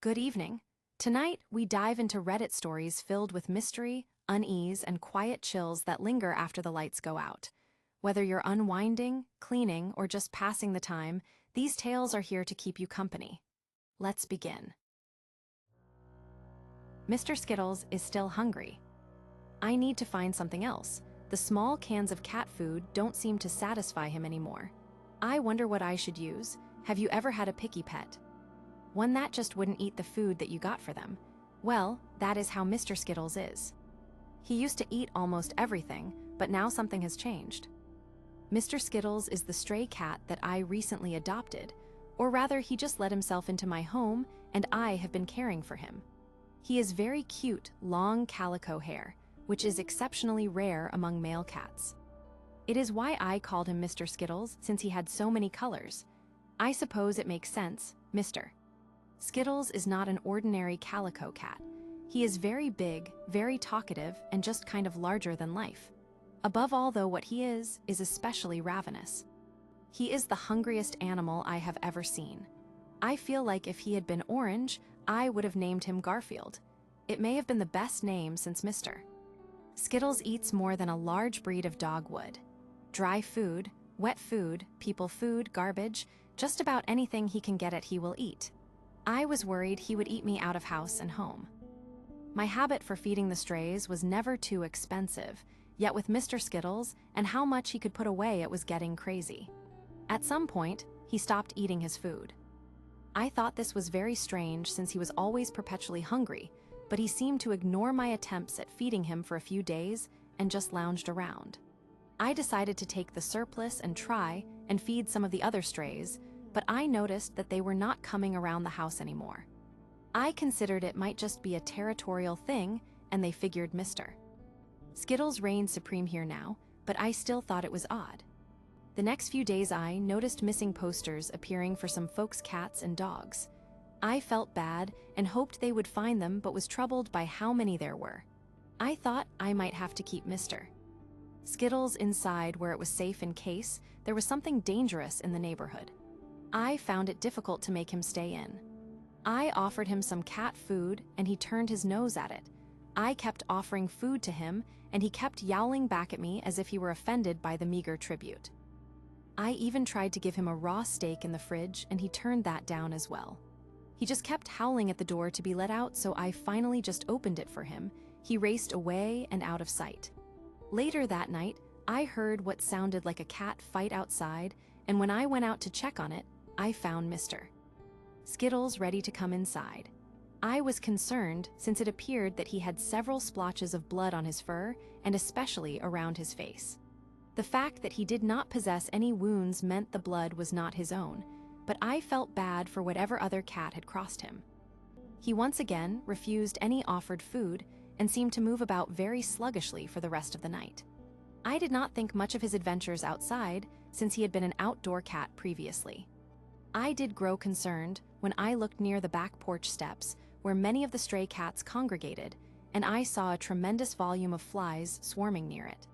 Good evening. Tonight, we dive into Reddit stories filled with mystery, unease, and quiet chills that linger after the lights go out. Whether you're unwinding, cleaning, or just passing the time, these tales are here to keep you company. Let's begin. Mr. Skittles is still hungry. I need to find something else. The small cans of cat food don't seem to satisfy him anymore. I wonder what I should use. Have you ever had a picky pet? One that just wouldn't eat the food that you got for them? Well, that is how Mr. Skittles is. He used to eat almost everything, but now something has changed. Mr. Skittles is the stray cat that I recently adopted, or rather he just let himself into my home and I have been caring for him. He has very cute, long calico hair, which is exceptionally rare among male cats. It is why I called him Mr. Skittles since he had so many colors. I suppose it makes sense, Mr. Skittles is not an ordinary calico cat. He is very big, very talkative, and just kind of larger than life. Above all, though, what he is especially ravenous. He is the hungriest animal I have ever seen. I feel like if he had been orange, I would have named him Garfield. It may have been the best name since Mr. Skittles eats more than a large breed of dog would. Dry food, wet food, people food, garbage, just about anything he can get at he will eat. I was worried he would eat me out of house and home. My habit for feeding the strays was never too expensive, yet with Mr. Skittles and how much he could put away, it was getting crazy. At some point, he stopped eating his food. I thought this was very strange since he was always perpetually hungry, but he seemed to ignore my attempts at feeding him for a few days and just lounged around. I decided to take the surplus and try and feed some of the other strays, but I noticed that they were not coming around the house anymore. I considered it might just be a territorial thing, and they figured Mr. Skittles reigned supreme here now, but I still thought it was odd. The next few days I noticed missing posters appearing for some folks' cats and dogs. I felt bad and hoped they would find them, but was troubled by how many there were. I thought I might have to keep Mr. Skittles inside where it was safe in case there was something dangerous in the neighborhood. I found it difficult to make him stay in. I offered him some cat food and he turned his nose at it. I kept offering food to him and he kept yowling back at me as if he were offended by the meager tribute. I even tried to give him a raw steak in the fridge and he turned that down as well. He just kept howling at the door to be let out, so I finally just opened it for him. He raced away and out of sight. Later that night, I heard what sounded like a cat fight outside, and when I went out to check on it, I found Mr. Skittles ready to come inside. I was concerned since it appeared that he had several splotches of blood on his fur and especially around his face. The fact that he did not possess any wounds meant the blood was not his own, but I felt bad for whatever other cat had crossed him. He once again refused any offered food and seemed to move about very sluggishly for the rest of the night. I did not think much of his adventures outside since he had been an outdoor cat previously. I did grow concerned when I looked near the back porch steps where many of the stray cats congregated, and I saw a tremendous volume of flies swarming near it.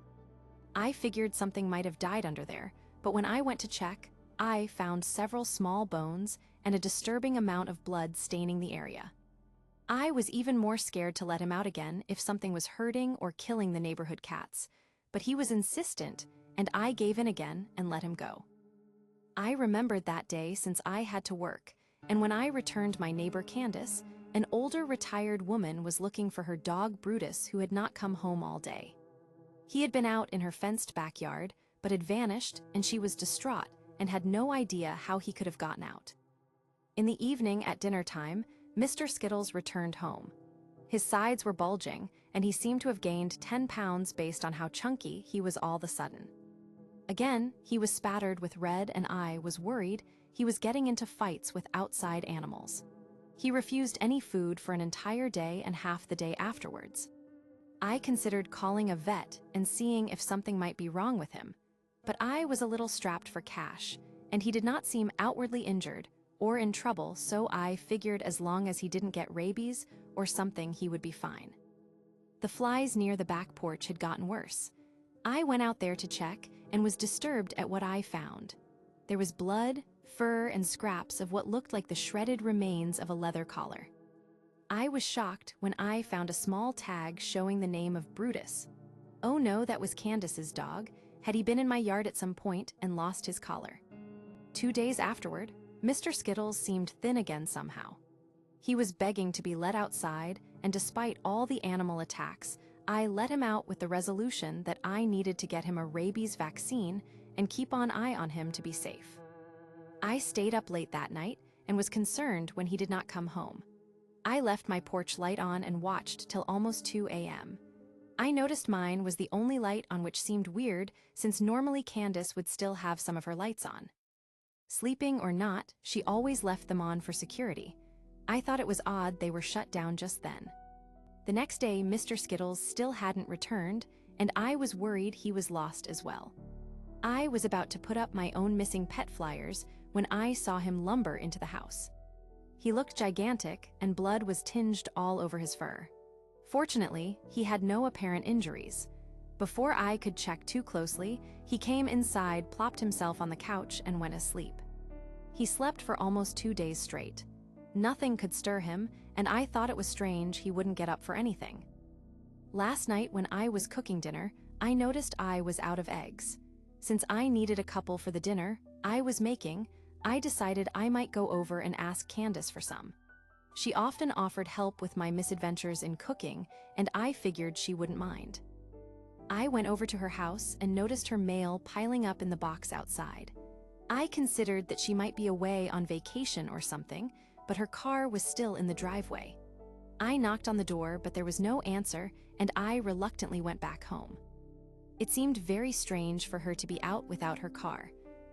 I figured something might have died under there, but when I went to check, I found several small bones and a disturbing amount of blood staining the area. I was even more scared to let him out again if something was hurting or killing the neighborhood cats, but he was insistent and I gave in again and let him go. I remembered that day since I had to work, and when I returned my neighbor Candace, an older retired woman was looking for her dog Brutus who had not come home all day. He had been out in her fenced backyard, but had vanished and she was distraught and had no idea how he could have gotten out. In the evening at dinner time, Mr. Skittles returned home. His sides were bulging, and he seemed to have gained 10 pounds based on how chunky he was all of a sudden. Again, he was spattered with red and I was worried he was getting into fights with outside animals. He refused any food for an entire day and half the day afterwards. I considered calling a vet and seeing if something might be wrong with him, but I was a little strapped for cash, and he did not seem outwardly injured or in trouble, so I figured as long as he didn't get rabies or something, he would be fine. The flies near the back porch had gotten worse. I went out there to check and was disturbed at what I found. There was blood, fur, and scraps of what looked like the shredded remains of a leather collar. I was shocked when I found a small tag showing the name of Brutus. Oh no, that was Candace's dog. Had he been in my yard at some point and lost his collar? 2 days afterward, Mr. Skittles seemed thin again somehow. He was begging to be let outside, and despite all the animal attacks, I let him out with the resolution that I needed to get him a rabies vaccine and keep an eye on him to be safe. I stayed up late that night and was concerned when he did not come home. I left my porch light on and watched till almost 2 a.m. I noticed mine was the only light on, which seemed weird since normally Candace would still have some of her lights on. Sleeping or not, she always left them on for security. I thought it was odd they were shut down just then. The next day, Mr. Skittles still hadn't returned, and I was worried he was lost as well. I was about to put up my own missing pet flyers when I saw him lumber into the house. He looked gigantic, and blood was tinged all over his fur. Fortunately, he had no apparent injuries. Before I could check too closely, he came inside, plopped himself on the couch, and went asleep. He slept for almost 2 days straight. Nothing could stir him, and I thought it was strange he wouldn't get up for anything. Last night when I was cooking dinner, I noticed I was out of eggs. Since I needed a couple for the dinner I was making, I decided I might go over and ask Candace for some. She often offered help with my misadventures in cooking, and I figured she wouldn't mind. I went over to her house and noticed her mail piling up in the box outside. I considered that she might be away on vacation or something, but her car was still in the driveway. I knocked on the door, but there was no answer, and I reluctantly went back home. It seemed very strange for her to be out without her car,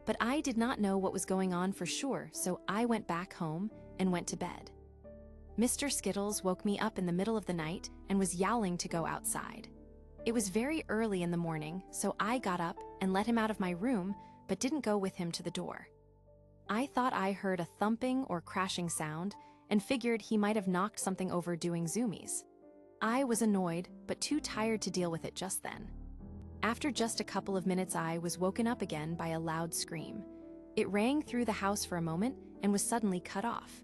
but I did not know what was going on for sure, so I went back home and went to bed. Mr. Skittles woke me up in the middle of the night and was yowling to go outside. It was very early in the morning, so I got up and let him out of my room, but didn't go with him to the door. I thought I heard a thumping or crashing sound and figured he might have knocked something over doing zoomies. I was annoyed, but too tired to deal with it just then. After just a couple of minutes, I was woken up again by a loud scream. It rang through the house for a moment and was suddenly cut off.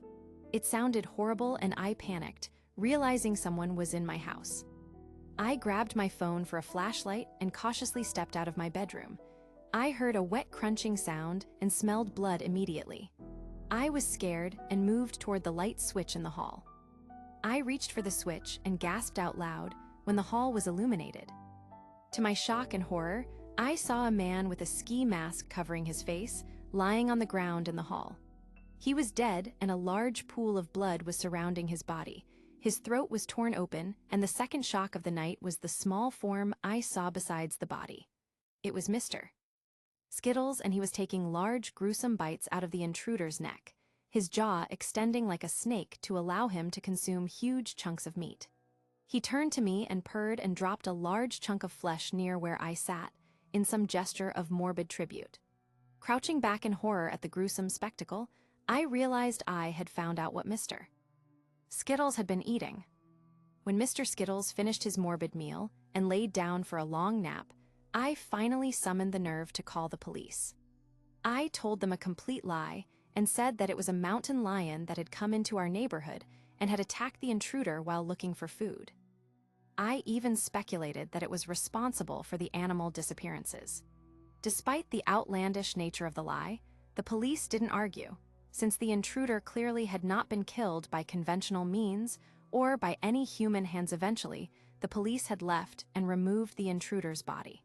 It sounded horrible and I panicked, realizing someone was in my house. I grabbed my phone for a flashlight and cautiously stepped out of my bedroom. I heard a wet crunching sound and smelled blood immediately. I was scared and moved toward the light switch in the hall. I reached for the switch and gasped out loud when the hall was illuminated. To my shock and horror, I saw a man with a ski mask covering his face, lying on the ground in the hall. He was dead, and a large pool of blood was surrounding his body. His throat was torn open, and the second shock of the night was the small form I saw besides the body. It was Mr. Skittles, and he was taking large, gruesome bites out of the intruder's neck, his jaw extending like a snake to allow him to consume huge chunks of meat. He turned to me and purred and dropped a large chunk of flesh near where I sat, in some gesture of morbid tribute. Crouching back in horror at the gruesome spectacle, I realized I had found out what Mr. Skittles had been eating. When Mr. Skittles finished his morbid meal and laid down for a long nap, I finally summoned the nerve to call the police. I told them a complete lie and said that it was a mountain lion that had come into our neighborhood and had attacked the intruder while looking for food. I even speculated that it was responsible for the animal disappearances. Despite the outlandish nature of the lie, the police didn't argue, since the intruder clearly had not been killed by conventional means or by any human hands. Eventually, the police had left and removed the intruder's body.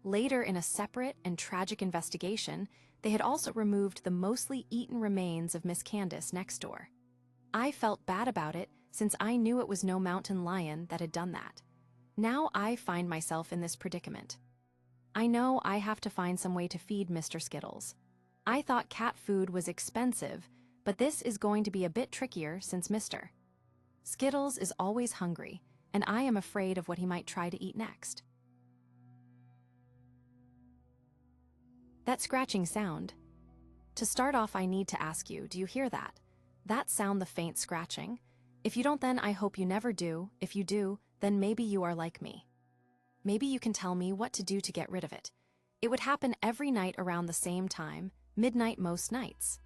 Later, in a separate and tragic investigation, they had also removed the mostly eaten remains of Miss Candace next door. I felt bad about it since I knew it was no mountain lion that had done that. Now I find myself in this predicament. I know I have to find some way to feed Mr. Skittles. I thought cat food was expensive, but this is going to be a bit trickier since Mr. Skittles is always hungry, and I am afraid of what he might try to eat next. That scratching sound. To start off, I need to ask you, do you hear that? That sound, the faint scratching? If you don't, then I hope you never do. If you do, then maybe you are like me. Maybe you can tell me what to do to get rid of it. It would happen every night around the same time, midnight most nights.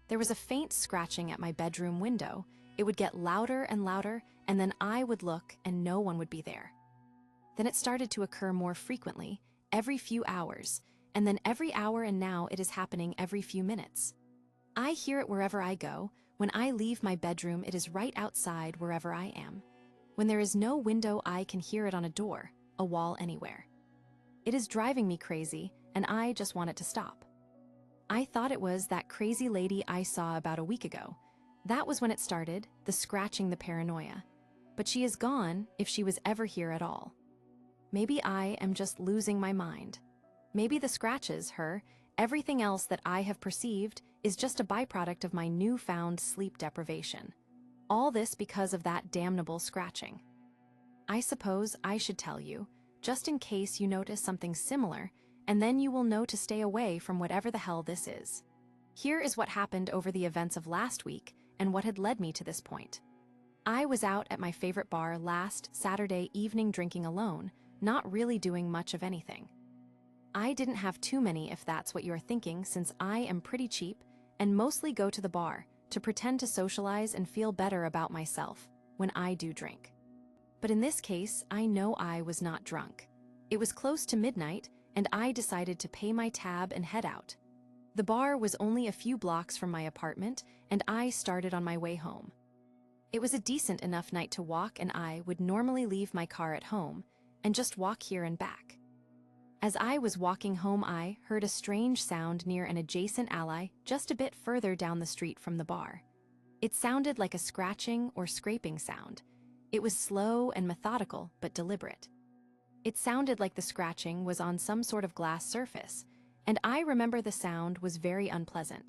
There was a faint scratching at my bedroom window, It would get louder and louder, and then I would look and no one would be there. Then it started to occur more frequently, every few hours, and then every hour, and now it is happening every few minutes. I hear it wherever I go. When I leave my bedroom, it is right outside wherever I am. When there is no window, I can hear it on a door, a wall, anywhere. It is driving me crazy, and I just want it to stop. I thought it was that crazy lady I saw about a week ago. That was when it started, the scratching, the paranoia. But she is gone, if she was ever here at all. Maybe I am just losing my mind. Maybe the scratches, her, everything else that I have perceived is just a byproduct of my newfound sleep deprivation. All this because of that damnable scratching. I suppose I should tell you, just in case you notice something similar, and then you will know to stay away from whatever the hell this is. Here is what happened over the events of last week and what had led me to this point. I was out at my favorite bar last Saturday evening drinking alone, not really doing much of anything. I didn't have too many, if that's what you're thinking, since I am pretty cheap and mostly go to the bar to pretend to socialize and feel better about myself when I do drink. But in this case, I know I was not drunk. It was close to midnight, and I decided to pay my tab and head out. The bar was only a few blocks from my apartment, and I started on my way home. It was a decent enough night to walk, and I would normally leave my car at home and just walk here and back. As I was walking home, I heard a strange sound near an adjacent alley just a bit further down the street from the bar. It sounded like a scratching or scraping sound. It was slow and methodical, but deliberate. It sounded like the scratching was on some sort of glass surface, and I remember the sound was very unpleasant,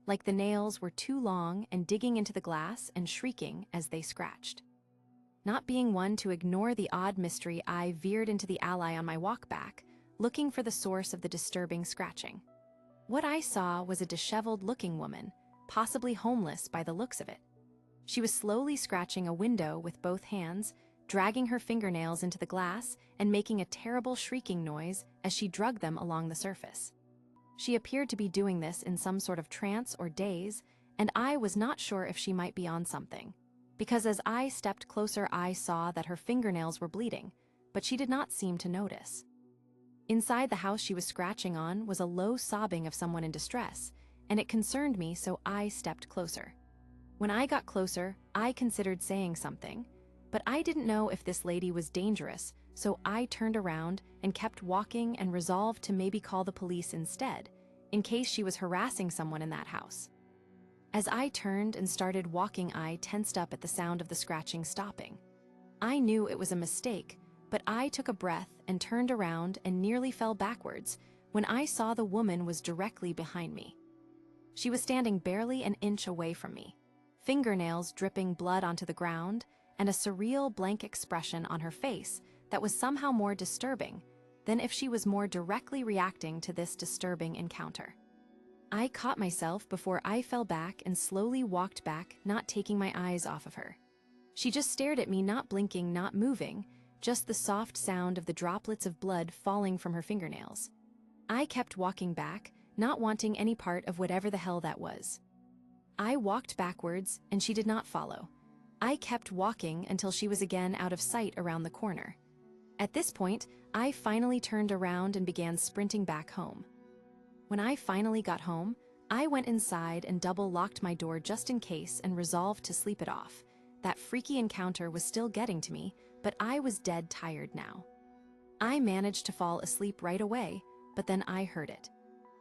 like the nails were too long and digging into the glass and shrieking as they scratched. Not being one to ignore the odd mystery, I veered into the alley on my walk back, looking for the source of the disturbing scratching. What I saw was a disheveled-looking woman, possibly homeless by the looks of it. She was slowly scratching a window with both hands, dragging her fingernails into the glass and making a terrible shrieking noise as she dragged them along the surface. She appeared to be doing this in some sort of trance or daze, and I was not sure if she might be on something, because as I stepped closer, I saw that her fingernails were bleeding, but she did not seem to notice. Inside the house she was scratching on was a low sobbing of someone in distress, and it concerned me, so I stepped closer. When I got closer, I considered saying something, but I didn't know if this lady was dangerous, so I turned around and kept walking and resolved to maybe call the police instead, in case she was harassing someone in that house. As I turned and started walking, I tensed up at the sound of the scratching stopping. I knew it was a mistake, but I took a breath and turned around and nearly fell backwards when I saw the woman was directly behind me. She was standing barely an inch away from me, fingernails dripping blood onto the ground, and a surreal blank expression on her face that was somehow more disturbing than if she was more directly reacting to this disturbing encounter. I caught myself before I fell back and slowly walked back, not taking my eyes off of her. She just stared at me, not blinking, not moving, just the soft sound of the droplets of blood falling from her fingernails. I kept walking back, not wanting any part of whatever the hell that was. I walked backwards, and she did not follow. I kept walking until she was again out of sight around the corner. At this point, I finally turned around and began sprinting back home. When I finally got home, I went inside and double-locked my door just in case and resolved to sleep it off. That freaky encounter was still getting to me, but I was dead tired now. I managed to fall asleep right away, but then I heard it.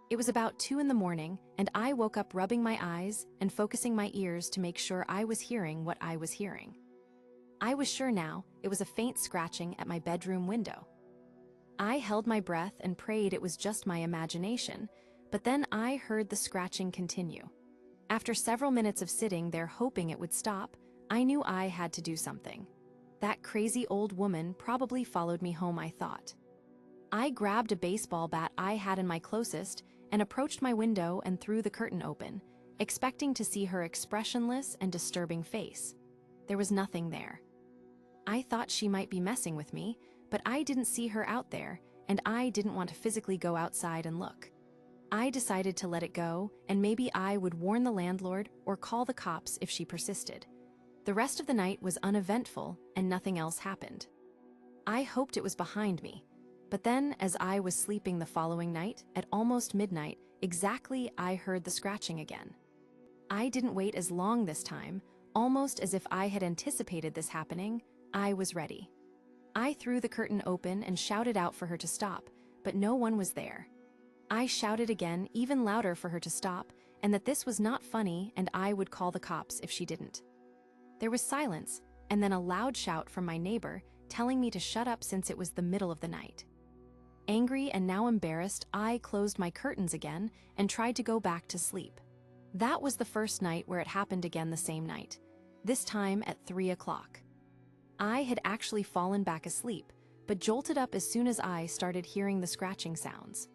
It was about 2 in the morning, and I woke up rubbing my eyes and focusing my ears to make sure I was hearing what I was hearing. I was sure now it was a faint scratching at my bedroom window. I held my breath and prayed it was just my imagination, but then I heard the scratching continue. After several minutes of sitting there hoping it would stop, I knew I had to do something. That crazy old woman probably followed me home, I thought. I grabbed a baseball bat I had in my closest and approached my window and threw the curtain open, expecting to see her expressionless and disturbing face. There was nothing there. I thought she might be messing with me, but I didn't see her out there, and I didn't want to physically go outside and look. I decided to let it go, and maybe I would warn the landlord or call the cops if she persisted. The rest of the night was uneventful and nothing else happened. I hoped it was behind me, but then as I was sleeping the following night, at almost midnight, exactly I heard the scratching again. I didn't wait as long this time, almost as if I had anticipated this happening. I was ready. I threw the curtain open and shouted out for her to stop, but no one was there. I shouted again, even louder, for her to stop, and that this was not funny and I would call the cops if she didn't. There was silence, and then a loud shout from my neighbor telling me to shut up since it was the middle of the night. Angry and now embarrassed, I closed my curtains again and tried to go back to sleep. That was the first night where it happened again the same night, this time at 3 o'clock. I had actually fallen back asleep, but jolted up as soon as I started hearing the scratching sounds.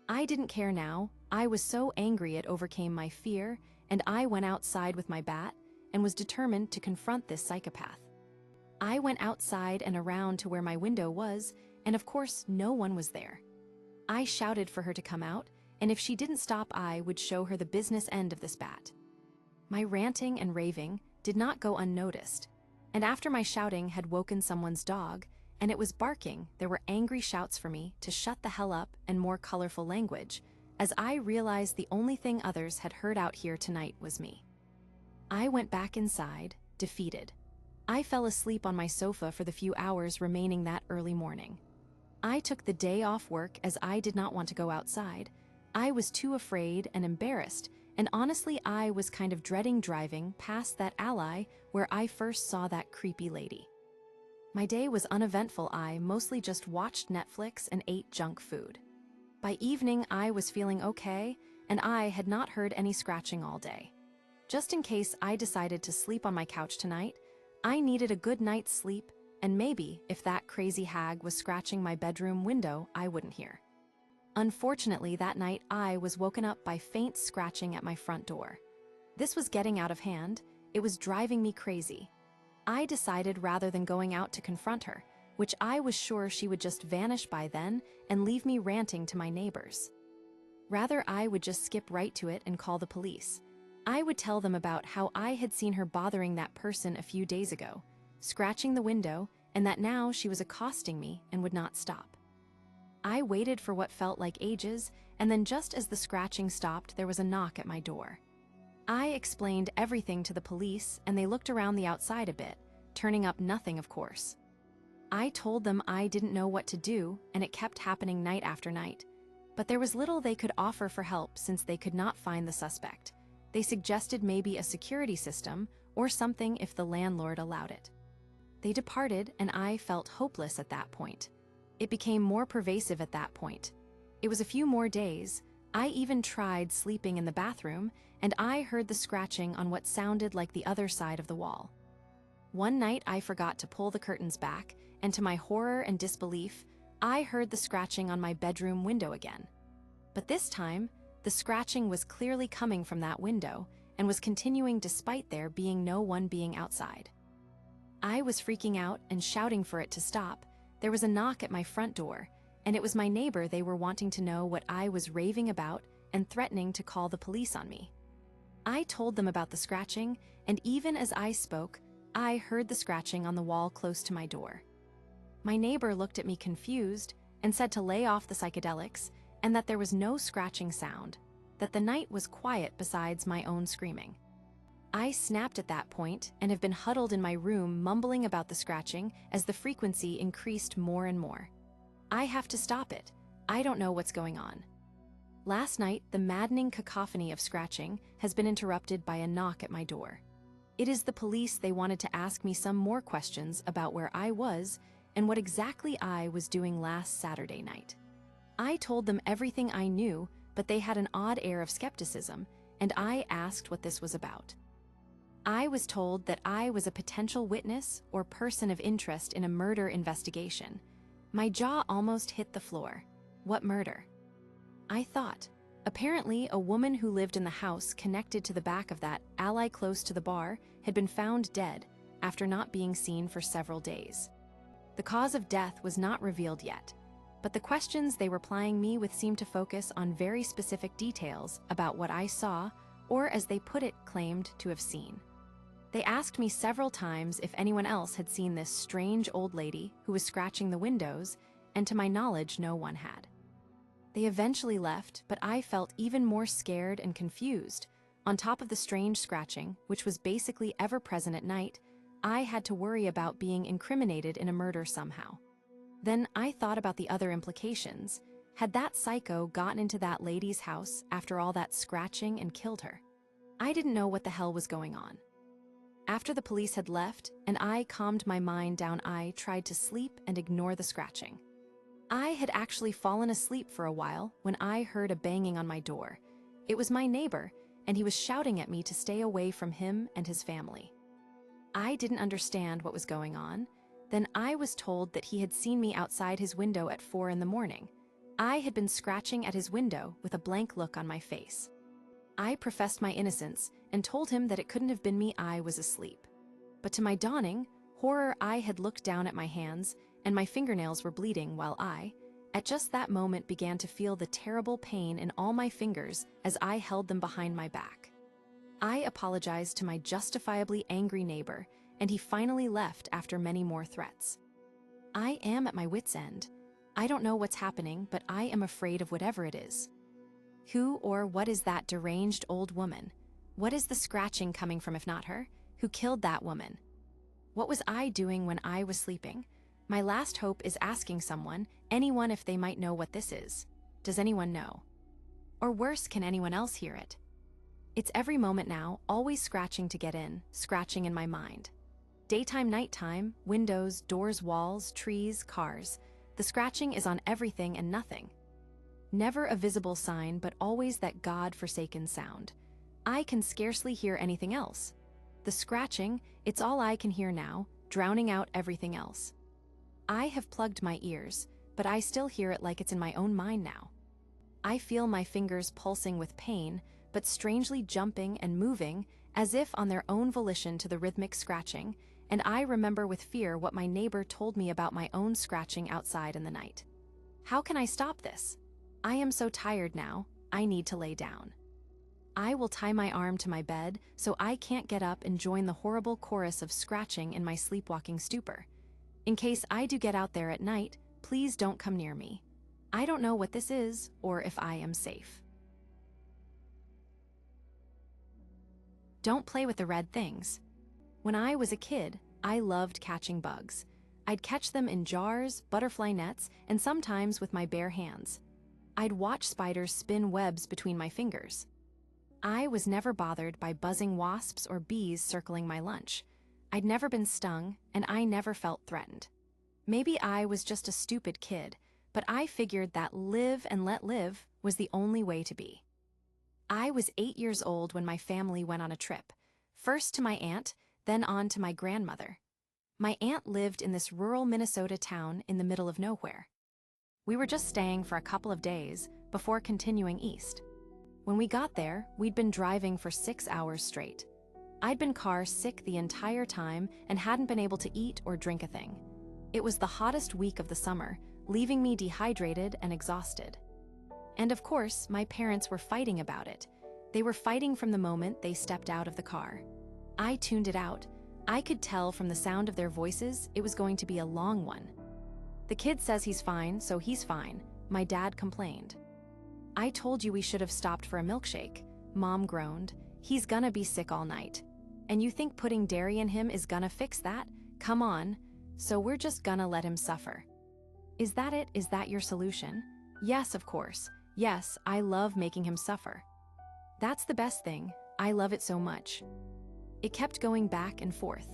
I didn't care now. I was so angry it overcame my fear, and I went outside with my bat and was determined to confront this psychopath. I went outside and around to where my window was, and of course no one was there. I shouted for her to come out, and if she didn't stop, I would show her the business end of this bat. My ranting and raving did not go unnoticed, and after my shouting had woken someone's dog, and it was barking, there were angry shouts for me to shut the hell up and more colorful language, as I realized the only thing others had heard out here tonight was me. I went back inside, defeated. I fell asleep on my sofa for the few hours remaining that early morning. I took the day off work as I did not want to go outside. I was too afraid and embarrassed, and honestly I was kind of dreading driving past that alley where I first saw that creepy lady. My day was uneventful. I mostly just watched Netflix and ate junk food. By evening I was feeling okay, and I had not heard any scratching all day. Just in case I decided to sleep on my couch tonight, I needed a good night's sleep, and maybe if that crazy hag was scratching my bedroom window, I wouldn't hear. Unfortunately, that night I was woken up by faint scratching at my front door. This was getting out of hand. It was driving me crazy. I decided rather than going out to confront her, which I was sure she would just vanish by then and leave me ranting to my neighbors. Rather, I would just skip right to it and call the police. I would tell them about how I had seen her bothering that person a few days ago, scratching the window, and that now she was accosting me and would not stop. I waited for what felt like ages, and then just as the scratching stopped, there was a knock at my door. I explained everything to the police, and they looked around the outside a bit, turning up nothing, of course. I told them I didn't know what to do, and it kept happening night after night. But there was little they could offer for help since they could not find the suspect. They suggested maybe a security system or something if the landlord allowed it. They departed, and I felt hopeless at that point. It became more pervasive at that point. It was a few more days. I even tried sleeping in the bathroom, and I heard the scratching on what sounded like the other side of the wall. One night I forgot to pull the curtains back, and to my horror and disbelief, I heard the scratching on my bedroom window again. But this time, the scratching was clearly coming from that window and was continuing despite there being no one being outside. I was freaking out and shouting for it to stop. There was a knock at my front door, and it was my neighbor. They were wanting to know what I was raving about and threatening to call the police on me. I told them about the scratching, and even as I spoke, I heard the scratching on the wall close to my door. My neighbor looked at me confused and said to lay off the psychedelics and that there was no scratching sound, that the night was quiet besides my own screaming. I snapped at that point and have been huddled in my room mumbling about the scratching as the frequency increased more and more. I have to stop it. I don't know what's going on. Last night, the maddening cacophony of scratching has been interrupted by a knock at my door. It is the police. They wanted to ask me some more questions about where I was and what exactly I was doing last Saturday night. I told them everything I knew, but they had an odd air of skepticism, and I asked what this was about. I was told that I was a potential witness or person of interest in a murder investigation. My jaw almost hit the floor. What murder? I thought. Apparently, a woman who lived in the house connected to the back of that alley close to the bar had been found dead after not being seen for several days. The cause of death was not revealed yet, but the questions they were plying me with seemed to focus on very specific details about what I saw, or as they put it, claimed to have seen. They asked me several times if anyone else had seen this strange old lady who was scratching the windows, and to my knowledge, no one had. They eventually left, but I felt even more scared and confused. On top of the strange scratching, which was basically ever present at night, I had to worry about being incriminated in a murder somehow. Then I thought about the other implications. Had that psycho gotten into that lady's house after all that scratching and killed her? I didn't know what the hell was going on. After the police had left and I calmed my mind down, I tried to sleep and ignore the scratching. I had actually fallen asleep for a while when I heard a banging on my door. It was my neighbor, and he was shouting at me to stay away from him and his family. I didn't understand what was going on. Then I was told that he had seen me outside his window at 4 in the morning. I had been scratching at his window with a blank look on my face. I professed my innocence and told him that it couldn't have been me, I was asleep. But to my dawning horror, I had looked down at my hands and my fingernails were bleeding while I, at just that moment, began to feel the terrible pain in all my fingers as I held them behind my back. I apologized to my justifiably angry neighbor, and he finally left after many more threats. I am at my wit's end. I don't know what's happening, but I am afraid of whatever it is. Who or what is that deranged old woman? What is the scratching coming from if not her? Who killed that woman? What was I doing when I was sleeping? My last hope is asking someone, anyone, if they might know what this is. Does anyone know? Or worse, can anyone else hear it? It's every moment now, always scratching to get in, scratching in my mind. Daytime, nighttime, windows, doors, walls, trees, cars. The scratching is on everything and nothing. Never a visible sign, but always that God-forsaken sound. I can scarcely hear anything else. The scratching, it's all I can hear now, drowning out everything else. I have plugged my ears, but I still hear it like it's in my own mind now. I feel my fingers pulsing with pain, but strangely jumping and moving, as if on their own volition to the rhythmic scratching, and I remember with fear what my neighbor told me about my own scratching outside in the night. How can I stop this? I am so tired now, I need to lay down. I will tie my arm to my bed so I can't get up and join the horrible chorus of scratching in my sleepwalking stupor. In case I do get out there at night, please don't come near me. I don't know what this is or if I am safe. Don't play with the red things. When I was a kid, I loved catching bugs. I'd catch them in jars, butterfly nets, and sometimes with my bare hands. I'd watch spiders spin webs between my fingers. I was never bothered by buzzing wasps or bees circling my lunch. I'd never been stung, and I never felt threatened. Maybe I was just a stupid kid, but I figured that live and let live was the only way to be. I was 8 years old when my family went on a trip, first to my aunt, then on to my grandmother. My aunt lived in this rural Minnesota town in the middle of nowhere. We were just staying for a couple of days before continuing east. When we got there, we'd been driving for 6 hours straight. I'd been car sick the entire time and hadn't been able to eat or drink a thing. It was the hottest week of the summer, leaving me dehydrated and exhausted. And of course, my parents were fighting about it. They were fighting from the moment they stepped out of the car. I tuned it out. I could tell from the sound of their voices it was going to be a long one. The kid says he's fine, so he's fine, my dad complained. I told you we should have stopped for a milkshake, Mom groaned. He's gonna be sick all night. And you think putting dairy in him is gonna fix that? Come on. So we're just gonna let him suffer. Is that it? Is that your solution? Yes, of course. Yes, I love making him suffer. That's the best thing. I love it so much. It kept going back and forth.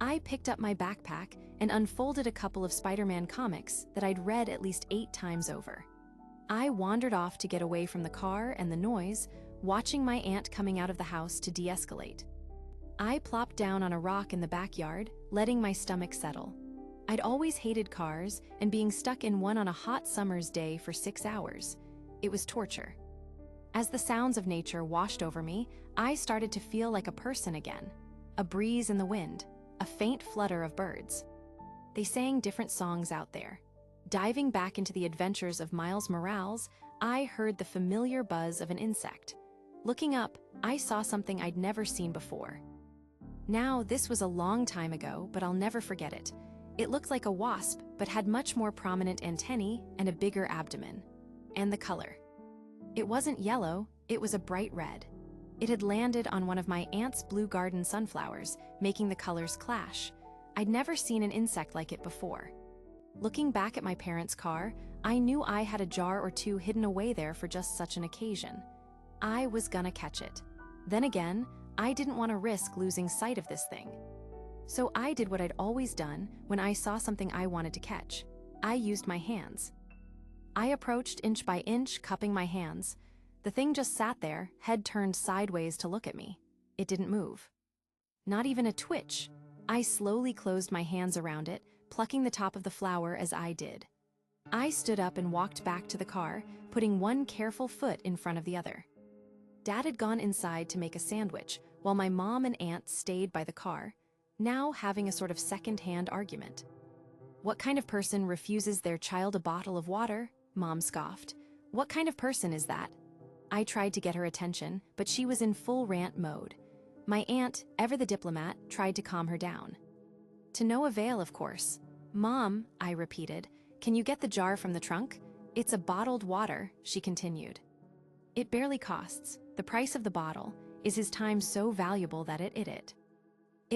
I picked up my backpack and unfolded a couple of Spider-Man comics that I'd read at least 8 times over. I wandered off to get away from the car and the noise, watching my aunt coming out of the house to de-escalate. I plopped down on a rock in the backyard, letting my stomach settle. I'd always hated cars, and being stuck in one on a hot summer's day for 6 hours. It was torture. As the sounds of nature washed over me, I started to feel like a person again. A breeze in the wind, a faint flutter of birds. They sang different songs out there. Diving back into the adventures of Miles Morales, I heard the familiar buzz of an insect. Looking up, I saw something I'd never seen before. Now, this was a long time ago, but I'll never forget it. It looked like a wasp, but had much more prominent antennae and a bigger abdomen. And the color. It wasn't yellow, it was a bright red. It had landed on one of my aunt's blue garden sunflowers, making the colors clash. I'd never seen an insect like it before. Looking back at my parents' car, I knew I had a jar or two hidden away there for just such an occasion. I was gonna catch it. Then again, I didn't want to risk losing sight of this thing. So I did what I'd always done when I saw something I wanted to catch. I used my hands. I approached inch by inch, cupping my hands. The thing just sat there, head turned sideways to look at me. It didn't move. Not even a twitch. I slowly closed my hands around it, plucking the top of the flower as I did. I stood up and walked back to the car, putting one careful foot in front of the other. Dad had gone inside to make a sandwich, while my mom and aunt stayed by the car, now having a sort of second-hand argument. "What kind of person refuses their child a bottle of water?" Mom scoffed. "What kind of person is that?" I tried to get her attention, but she was in full rant mode. My aunt, ever the diplomat, tried to calm her down. To no avail, of course. "Mom," I repeated, "can you get the jar from the trunk? It's a bottled water," she continued. "It barely costs. The price of the bottle is his time so valuable that it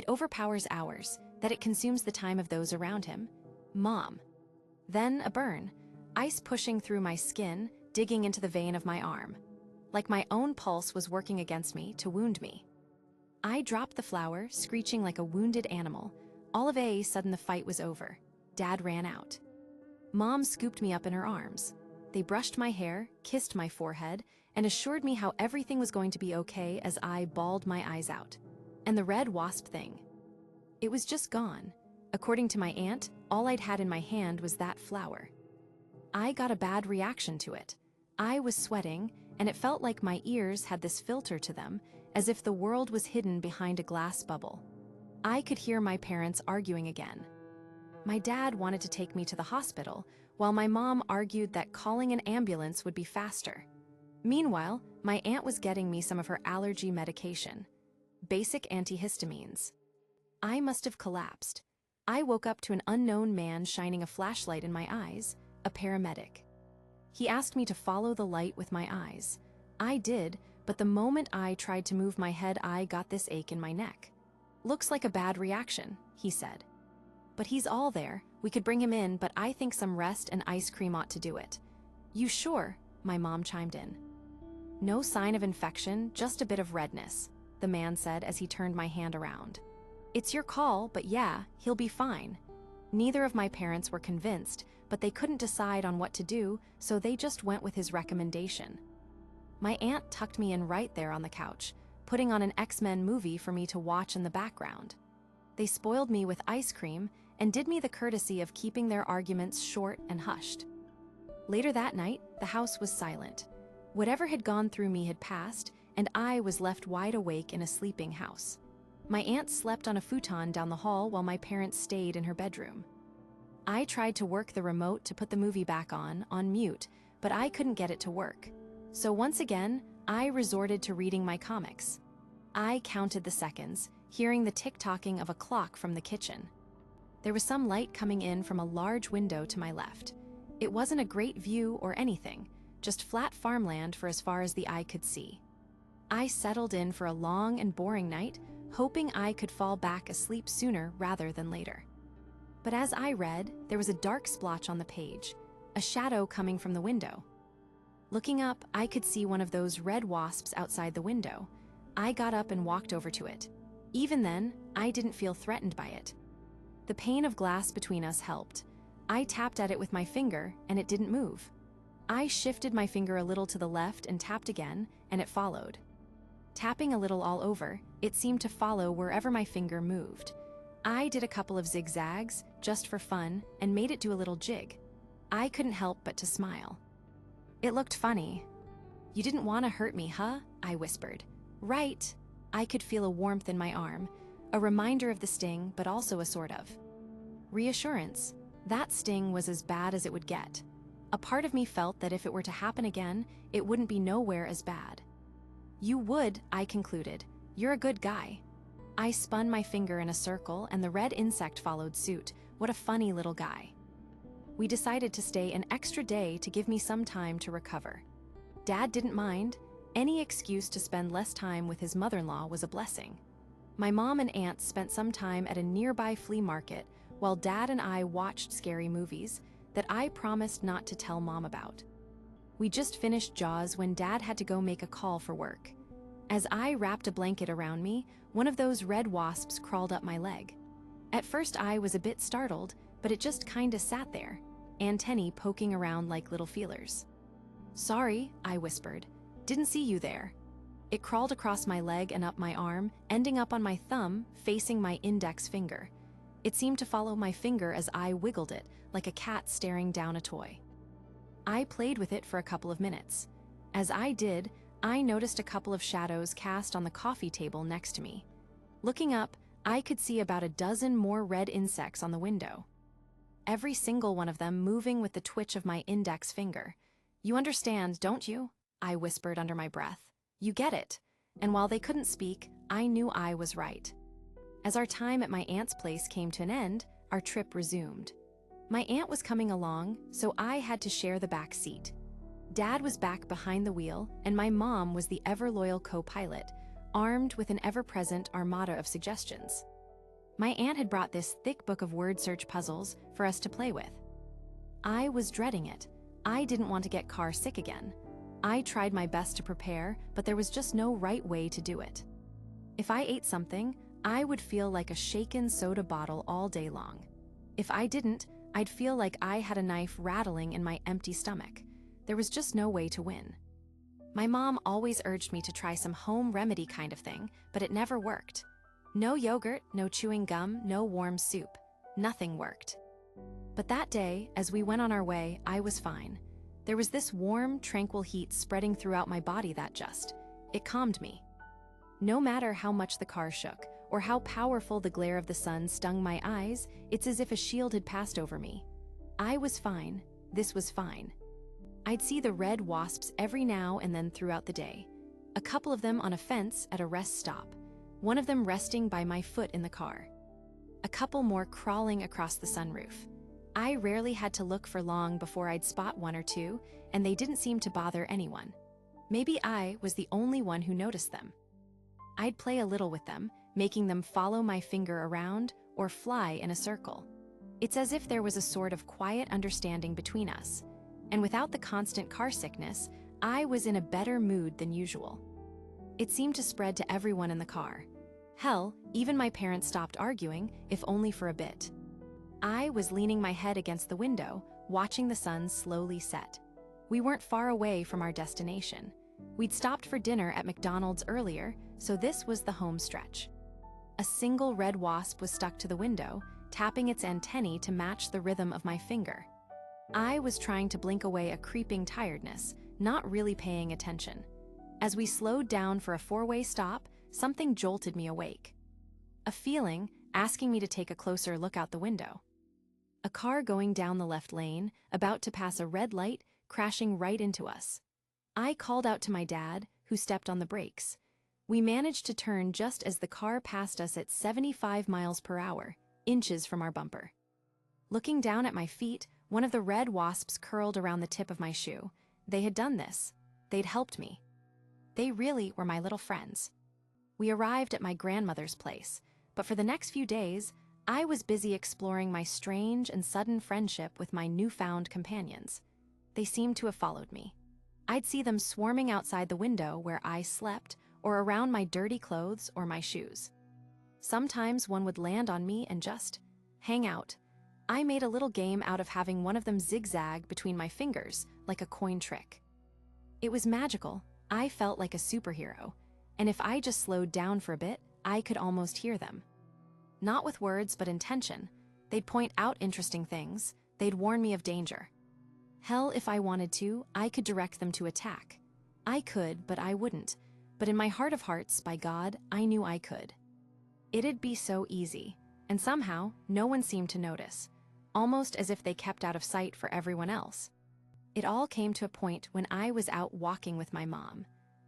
overpowers ours, that it consumes the time of those around him. Mom." Then a burn, ice pushing through my skin, digging into the vein of my arm. Like my own pulse was working against me to wound me. I dropped the flower, screeching like a wounded animal. All of a sudden the fight was over. Dad ran out. Mom scooped me up in her arms. They brushed my hair, kissed my forehead, and assured me how everything was going to be okay as I bawled my eyes out. And the red wasp thing. It was just gone. According to my aunt, all I'd had in my hand was that flower. I got a bad reaction to it. I was sweating, and it felt like my ears had this filter to them, as if the world was hidden behind a glass bubble. I could hear my parents arguing again. My dad wanted to take me to the hospital, while my mom argued that calling an ambulance would be faster. Meanwhile, my aunt was getting me some of her allergy medication. Basic antihistamines. I must have collapsed. I woke up to an unknown man shining a flashlight in my eyes, a paramedic. He asked me to follow the light with my eyes. I did, but the moment I tried to move my head, I got this ache in my neck. "Looks like a bad reaction," he said. "But he's all there. We could bring him in, but I think some rest and ice cream ought to do it." "You sure?" my mom chimed in. "No sign of infection, just a bit of redness," the man said as he turned my hand around. "It's your call, but yeah, he'll be fine." Neither of my parents were convinced, but they couldn't decide on what to do, so they just went with his recommendation. My aunt tucked me in right there on the couch, putting on an X-Men movie for me to watch in the background. They spoiled me with ice cream and did me the courtesy of keeping their arguments short and hushed. Later that night, the house was silent. Whatever had gone through me had passed, and I was left wide awake in a sleeping house. My aunt slept on a futon down the hall while my parents stayed in her bedroom. I tried to work the remote to put the movie back on mute, but I couldn't get it to work. So once again, I resorted to reading my comics. I counted the seconds, hearing the tick-tocking of a clock from the kitchen. There was some light coming in from a large window to my left. It wasn't a great view or anything, just flat farmland for as far as the eye could see. I settled in for a long and boring night, hoping I could fall back asleep sooner rather than later. But as I read, there was a dark splotch on the page, a shadow coming from the window. Looking up, I could see one of those red wasps outside the window. I got up and walked over to it. Even then, I didn't feel threatened by it. The pane of glass between us helped. I tapped at it with my finger, and it didn't move. I shifted my finger a little to the left and tapped again, and it followed. Tapping a little all over, it seemed to follow wherever my finger moved. I did a couple of zigzags, just for fun, and made it do a little jig. I couldn't help but to smile. It looked funny. "You didn't want to hurt me, huh?" I whispered. "Right." I could feel a warmth in my arm, a reminder of the sting, but also a sort of reassurance. That sting was as bad as it would get. A part of me felt that if it were to happen again, it wouldn't be nowhere as bad. "You would," I concluded. "You're a good guy." I spun my finger in a circle and the red insect followed suit. What a funny little guy. We decided to stay an extra day to give me some time to recover. Dad didn't mind. Any excuse to spend less time with his mother-in-law was a blessing. My mom and aunt spent some time at a nearby flea market while Dad and I watched scary movies that I promised not to tell Mom about. We just finished Jaws when Dad had to go make a call for work. As I wrapped a blanket around me, one of those red wasps crawled up my leg. At first I was a bit startled, but it just kinda sat there, antennae poking around like little feelers. "Sorry," I whispered. "Didn't see you there." It crawled across my leg and up my arm, ending up on my thumb, facing my index finger. It seemed to follow my finger as I wiggled it, like a cat staring down a toy. I played with it for a couple of minutes. As I did, I noticed a couple of shadows cast on the coffee table next to me. Looking up, I could see about a dozen more red insects on the window. Every single one of them moving with the twitch of my index finger. "You understand, don't you?" I whispered under my breath. "You get it." And while they couldn't speak, I knew I was right. As our time at my aunt's place came to an end, our trip resumed. My aunt was coming along, so I had to share the back seat. Dad was back behind the wheel, and my mom was the ever-loyal co-pilot, armed with an ever-present armada of suggestions. My aunt had brought this thick book of word search puzzles for us to play with. I was dreading it. I didn't want to get car sick again. I tried my best to prepare, but there was just no right way to do it. If I ate something, I would feel like a shaken soda bottle all day long. If I didn't, I'd feel like I had a knife rattling in my empty stomach. There was just no way to win. My mom always urged me to try some home remedy kind of thing, but it never worked. No yogurt, no chewing gum, no warm soup. Nothing worked. But that day, as we went on our way, I was fine. There was this warm, tranquil heat spreading throughout my body that it calmed me. No matter how much the car shook, or how powerful the glare of the sun stung my eyes, it's as if a shield had passed over me. I was fine. This was fine. I'd see the red wasps every now and then throughout the day. A couple of them on a fence at a rest stop. One of them resting by my foot in the car. A couple more crawling across the sunroof. I rarely had to look for long before I'd spot one or two, and they didn't seem to bother anyone. Maybe I was the only one who noticed them. I'd play a little with them, making them follow my finger around or fly in a circle. It's as if there was a sort of quiet understanding between us. And without the constant car sickness, I was in a better mood than usual. It seemed to spread to everyone in the car. Hell, even my parents stopped arguing, if only for a bit. I was leaning my head against the window, watching the sun slowly set. We weren't far away from our destination. We'd stopped for dinner at McDonald's earlier, so this was the home stretch. A single red wasp was stuck to the window, tapping its antennae to match the rhythm of my finger. I was trying to blink away a creeping tiredness, not really paying attention. As we slowed down for a four-way stop, something jolted me awake. A feeling asking me to take a closer look out the window. A car going down the left lane, about to pass a red light, crashing right into us. I called out to my dad, who stepped on the brakes. We managed to turn just as the car passed us at 75 miles per hour, inches from our bumper. Looking down at my feet, one of the red wasps curled around the tip of my shoe. They had done this. They'd helped me. They really were my little friends. We arrived at my grandmother's place, but for the next few days, I was busy exploring my strange and sudden friendship with my newfound companions. They seemed to have followed me. I'd see them swarming outside the window where I slept, or around my dirty clothes or my shoes. Sometimes one would land on me and just hang out. I made a little game out of having one of them zigzag between my fingers, like a coin trick. It was magical. I felt like a superhero, and if I just slowed down for a bit, I could almost hear them. Not with words, but intention. They'd point out interesting things. They'd warn me of danger. Hell, if I wanted to, I could direct them to attack. I could, but I wouldn't. But in my heart of hearts, by God, I knew I could. It'd be so easy, and somehow, no one seemed to notice, almost as if they kept out of sight for everyone else. It all came to a point when I was out walking with my mom.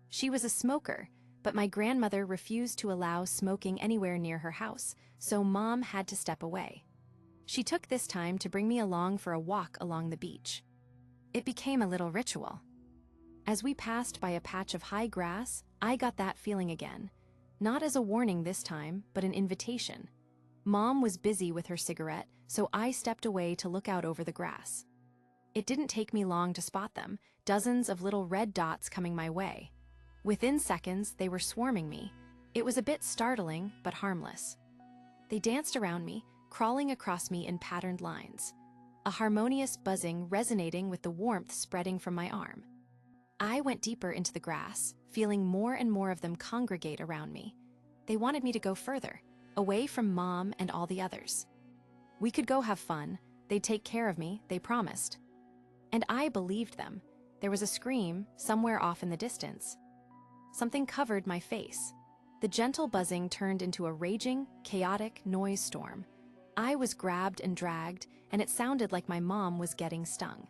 She was a smoker, but my grandmother refused to allow smoking anywhere near her house, so Mom had to step away. She took this time to bring me along for a walk along the beach. It became a little ritual. As we passed by a patch of high grass, I got that feeling again. Not as a warning this time, but an invitation. Mom was busy with her cigarette, so I stepped away to look out over the grass. It didn't take me long to spot them, dozens of little red dots coming my way. Within seconds, they were swarming me. It was a bit startling, but harmless. They danced around me, crawling across me in patterned lines. A harmonious buzzing resonating with the warmth spreading from my arm. I went deeper into the grass, feeling more and more of them congregate around me. They wanted me to go further, away from Mom and all the others. We could go have fun. They'd take care of me, they promised. And I believed them. There was a scream somewhere off in the distance. Something covered my face. The gentle buzzing turned into a raging, chaotic noise storm. I was grabbed and dragged, and it sounded like my mom was getting stung.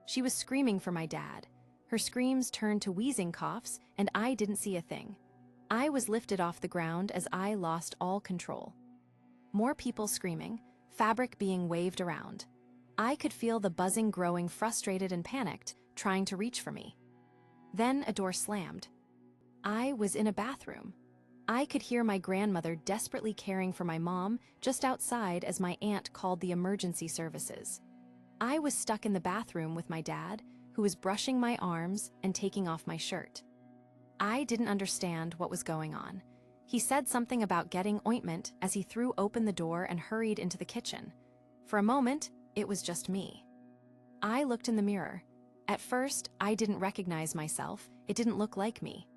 She was screaming for my dad. Her screams turned to wheezing coughs, and I didn't see a thing. I was lifted off the ground as I lost all control. More people screaming, fabric being waved around. I could feel the buzzing growing frustrated and panicked, trying to reach for me. Then a door slammed. I was in a bathroom. I could hear my grandmother desperately caring for my mom just outside as my aunt called the emergency services. I was stuck in the bathroom with my dad, who was brushing my arms and taking off my shirt. I didn't understand what was going on. He said something about getting ointment as he threw open the door and hurried into the kitchen. For a moment, it was just me. I looked in the mirror. At first, I didn't recognize myself. It didn't look like me.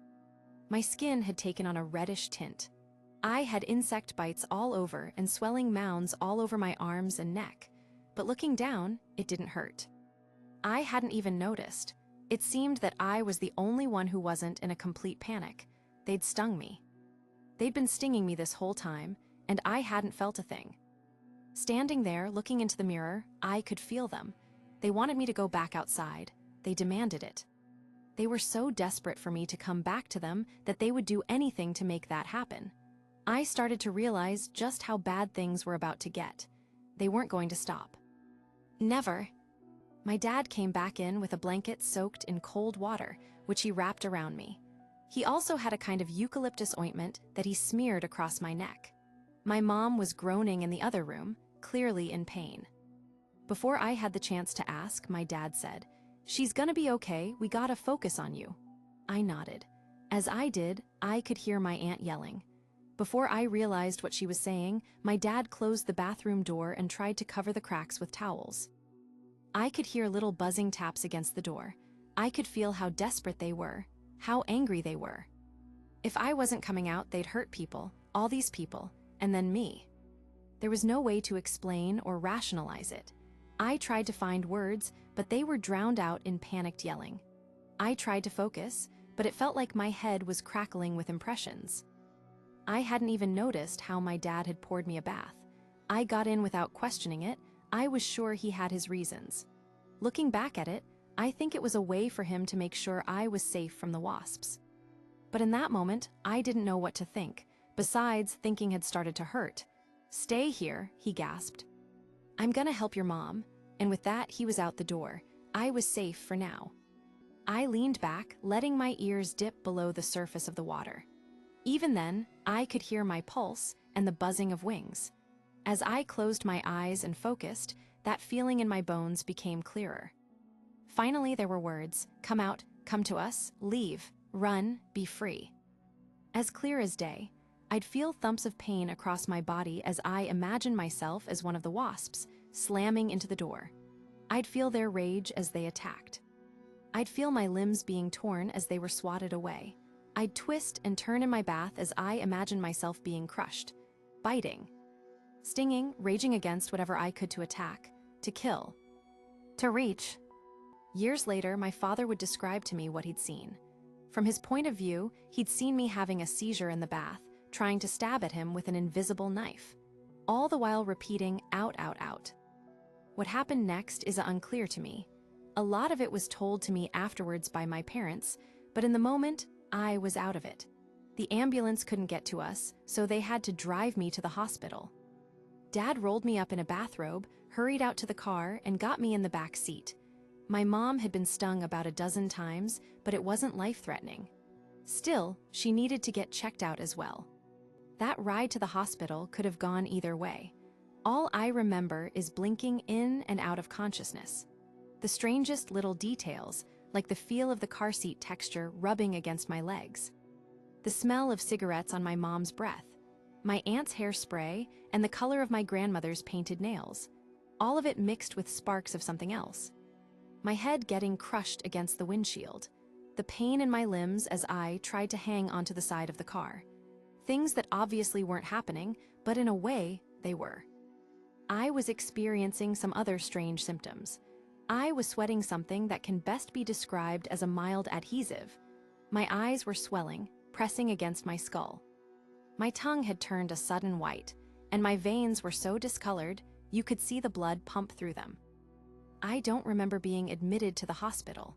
My skin had taken on a reddish tint. I had insect bites all over and swelling mounds all over my arms and neck. But looking down, it didn't hurt. I hadn't even noticed. It seemed that I was the only one who wasn't in a complete panic. They'd stung me. They'd been stinging me this whole time, and I hadn't felt a thing. Standing there, looking into the mirror, I could feel them. They wanted me to go back outside. They demanded it. They were so desperate for me to come back to them that they would do anything to make that happen. I started to realize just how bad things were about to get. They weren't going to stop. Never. My dad came back in with a blanket soaked in cold water, which he wrapped around me. He also had a kind of eucalyptus ointment that he smeared across my neck. My mom was groaning in the other room, clearly in pain. Before I had the chance to ask, my dad said, "She's gonna be okay, we gotta focus on you." I nodded. As I did, I could hear my aunt yelling. Before I realized what she was saying, my dad closed the bathroom door and tried to cover the cracks with towels. I could hear little buzzing taps against the door. I could feel how desperate they were, how angry they were. If I wasn't coming out, they'd hurt people, all these people, and then me. There was no way to explain or rationalize it. I tried to find words, but they were drowned out in panicked yelling. I tried to focus, but it felt like my head was crackling with impressions. I hadn't even noticed how my dad had poured me a bath. I got in without questioning it. I was sure he had his reasons. Looking back at it, I think it was a way for him to make sure I was safe from the wasps. But in that moment, I didn't know what to think. Besides, thinking had started to hurt. "Stay here," he gasped. "I'm gonna help your mom." And with that, he was out the door. I was safe for now. I leaned back, letting my ears dip below the surface of the water. Even then, I could hear my pulse and the buzzing of wings. As I closed my eyes and focused, that feeling in my bones became clearer. Finally, there were words: "Come out, come to us, leave, run, be free." As clear as day, I'd feel thumps of pain across my body as I imagined myself as one of the wasps, slamming into the door. I'd feel their rage as they attacked. I'd feel my limbs being torn as they were swatted away. I'd twist and turn in my bath as I imagined myself being crushed, biting, stinging, raging against whatever I could to attack, to kill, to reach. Years later, my father would describe to me what he'd seen. From his point of view, he'd seen me having a seizure in the bath, trying to stab at him with an invisible knife, all the while repeating, "Out, out, out." What happened next is unclear to me. A lot of it was told to me afterwards by my parents, but in the moment, I was out of it. The ambulance couldn't get to us, so they had to drive me to the hospital. Dad rolled me up in a bathrobe, hurried out to the car, and got me in the back seat. My mom had been stung about a dozen times, but it wasn't life-threatening. Still, she needed to get checked out as well. That ride to the hospital could have gone either way. All I remember is blinking in and out of consciousness. The strangest little details, like the feel of the car seat texture rubbing against my legs. The smell of cigarettes on my mom's breath. My aunt's hairspray, and the color of my grandmother's painted nails. All of it mixed with sparks of something else. My head getting crushed against the windshield. The pain in my limbs as I tried to hang onto the side of the car. Things that obviously weren't happening, but in a way, they were. I was experiencing some other strange symptoms. I was sweating something that can best be described as a mild adhesive. My eyes were swelling, pressing against my skull. My tongue had turned a sudden white, and my veins were so discolored, you could see the blood pump through them. I don't remember being admitted to the hospital.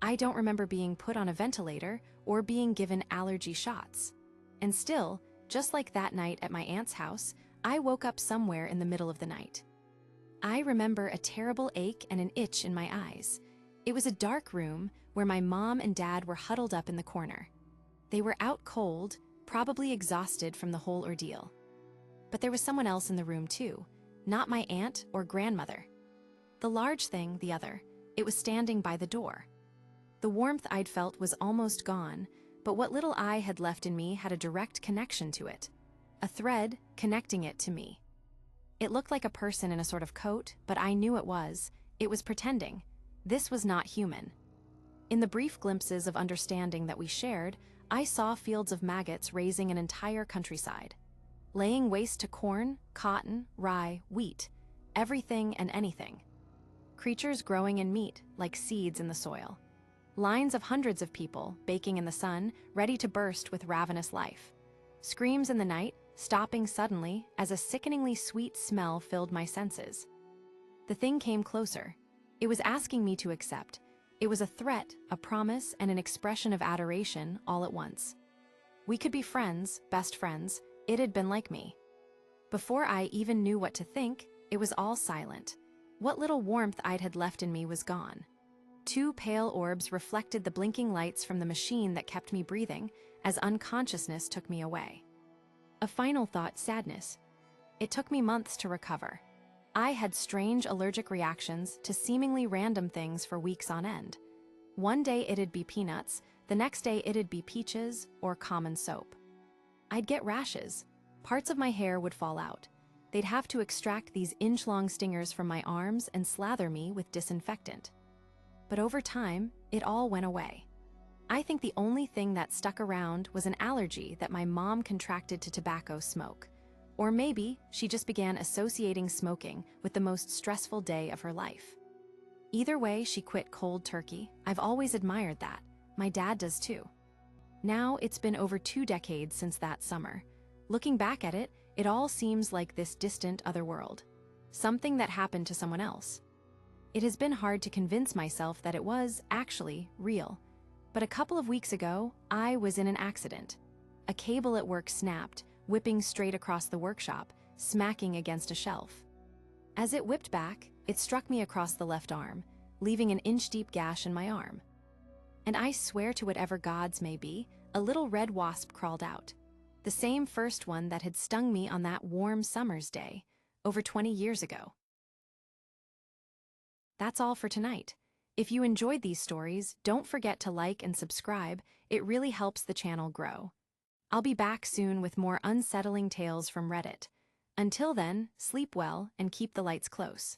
I don't remember being put on a ventilator or being given allergy shots. And still, just like that night at my aunt's house, I woke up somewhere in the middle of the night. I remember a terrible ache and an itch in my eyes. It was a dark room where my mom and dad were huddled up in the corner. They were out cold, probably exhausted from the whole ordeal. But there was someone else in the room too, not my aunt or grandmother. The large thing, the other, it was standing by the door. The warmth I'd felt was almost gone, but what little I had left in me had a direct connection to it. A thread connecting it to me. It looked like a person in a sort of coat, but I knew it was. It was pretending. This was not human. In the brief glimpses of understanding that we shared, I saw fields of maggots raising an entire countryside. Laying waste to corn, cotton, rye, wheat, everything and anything. Creatures growing in meat, like seeds in the soil. Lines of hundreds of people, baking in the sun, ready to burst with ravenous life. Screams in the night, stopping suddenly as a sickeningly sweet smell filled my senses. The thing came closer. It was asking me to accept. It was a threat, a promise, and an expression of adoration all at once. We could be friends, best friends. It had been like me. Before I even knew what to think, it was all silent. What little warmth I'd had left in me was gone. Two pale orbs reflected the blinking lights from the machine that kept me breathing as unconsciousness took me away. A final thought, sadness. It took me months to recover. I had strange allergic reactions to seemingly random things for weeks on end. One day it'd be peanuts, the next day it'd be peaches or common soap. I'd get rashes. Parts of my hair would fall out. They'd have to extract these inch-long stingers from my arms and slather me with disinfectant. But over time, it all went away. I think the only thing that stuck around was an allergy that my mom contracted to tobacco smoke. Or maybe she just began associating smoking with the most stressful day of her life. Either way, she quit cold turkey. I've always admired that. My dad does too. Now it's been over 2 decades since that summer. Looking back at it, it all seems like this distant other world. Something that happened to someone else. It has been hard to convince myself that it was actually real. But a couple of weeks ago, I was in an accident. A cable at work snapped, whipping straight across the workshop, smacking against a shelf. As it whipped back, it struck me across the left arm, leaving an inch-deep gash in my arm. And I swear to whatever gods may be, a little red wasp crawled out. The same first one that had stung me on that warm summer's day, over 20 years ago. That's all for tonight. If you enjoyed these stories, don't forget to like and subscribe. It really helps the channel grow. I'll be back soon with more unsettling tales from Reddit. Until then, sleep well and keep the lights close.